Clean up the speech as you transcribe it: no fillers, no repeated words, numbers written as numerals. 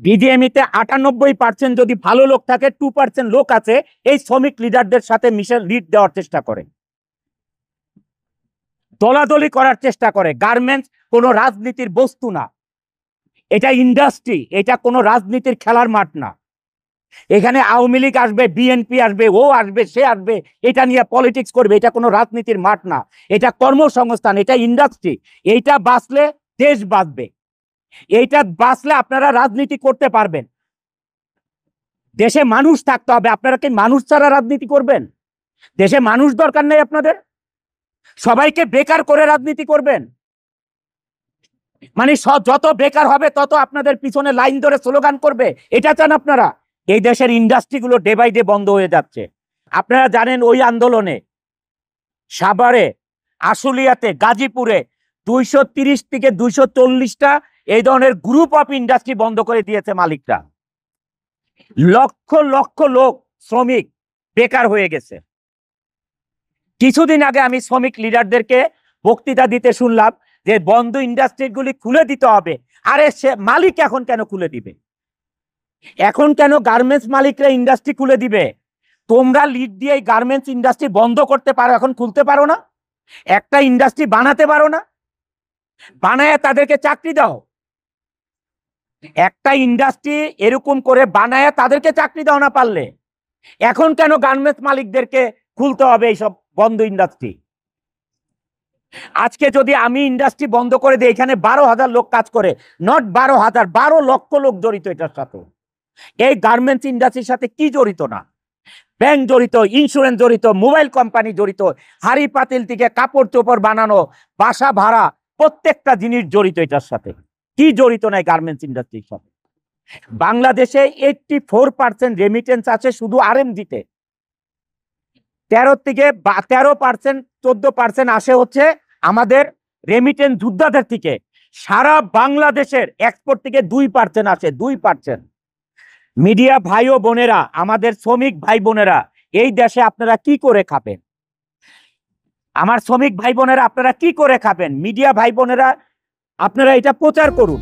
বিজিএমইতে 98% যদি ভালো লোক থাকে, 2% লোক আছে এই শ্রমিক লিডারদের সাথে মিশে লিড দেওয়ার চেষ্টা করে, দলাদলি করার চেষ্টা করে। গার্মেন্টস কোনো রাজনীতির বস্তু না, এটা ইন্ডাস্ট্রি, এটা কোনো রাজনীতির খেলার মাঠ না। এখানে আওয়ামী লীগ আসবে, বিএনপি আসবে, ও আসবে, সে আসবে, এটা নিয়ে পলিটিক্স করবে। এটা কোনো রাজনীতির মাঠ না, এটা কর্মসংস্থান, এটা ইন্ডাস্ট্রি। এইটা বাঁচলে দেশ বাঁচবে, এইটা বাঁচলে আপনারা রাজনীতি করতে পারবেন। দেশে মানুষ থাকতে হবে। আপনারা কি মানুষ ছাড়া রাজনীতি করবেন? দেশে মানুষ দরকার নেই আপনাদের? সবাইকে বেকার করে রাজনীতি করবেন? মানে যত বেকার হবে তত আপনাদের পিছনে লাইন ধরে স্লোগান করবে, এটা চান আপনারা? এই দেশের ইন্ডাস্ট্রিগুলো ডে বাই ডে বন্ধ হয়ে যাচ্ছে। আপনারা জানেন ওই আন্দোলনে সাভারে, আশুলিয়াতে, গাজীপুরে 230 থেকে 240টা এই ধরনের গ্রুপ অফ ইন্ডাস্ট্রি বন্ধ করে দিয়েছে মালিকরা। লক্ষ লক্ষ লোক, শ্রমিক বেকার হয়ে গেছে। কিছুদিন আগে আমি শ্রমিক লিডারদেরকে বক্তৃতা দিতে শুনলাম যে বন্ধ ইন্ডাস্ট্রিগুলি খুলে দিতে হবে। আরে সে মালিক এখন কেন খুলে দিবে? এখন কেন গার্মেন্টস মালিকরা ইন্ডাস্ট্রি খুলে দিবে? তোমরা লিড দিয়ে এই গার্মেন্টস ইন্ডাস্ট্রি বন্ধ করতে পারো, এখন খুলতে পারো না? একটা ইন্ডাস্ট্রি বানাতে পারো না? বানায় তাদেরকে চাকরি দাও। একটা ইন্ডাস্ট্রি এরকম করে বানায় তাদেরকে চাকরি দাও না পারলে। এখন কেন গার্মেন্টস মালিকদেরকে খুলতে হবে এইসব বন্ধ ইন্ডাস্ট্রি? আজকে যদি আমি ইন্ডাস্ট্রি বন্ধ করে দিই, এখানে 12,000 লোক কাজ করে, নট 12,000, 12 লক্ষ লোক জড়িত এটার সাথে। এই গার্মেন্টস ইন্ডাস্ট্রির সাথে কি জড়িত না? ব্যাংক জড়িত, ইন্স্যুরেন্স জড়িত, মোবাইল কোম্পানি জড়িত, হাড়ি পাতিল থেকে কাপড় চোপড় বানানো, বাসা ভাড়া, প্রত্যেকটা জিনিস জড়িত এটার সাথে। কি জড়িত নাই গার্মেন্টস ইন্ডাস্ট্রির সাথে? বাংলাদেশে 84% রেমিটেন্স আছে শুধু আরএমজিতে। 13% 14% আসে হচ্ছে আমাদের রেমিটেন্স যোদ্ধাদের থেকে। সারা বাংলাদেশের এক্সপোর্ট থেকে 2% আসে, 2%। মিডিয়া ভাই ও বোনেরা, আমাদের শ্রমিক ভাই বোনেরা, এই দেশে আপনারা কি করে খাবেন? আমার শ্রমিক ভাই বোনেরা, আপনারা কি করে খাবেন? মিডিয়া ভাই বোনেরা, আপনারা এটা প্রচার করুন।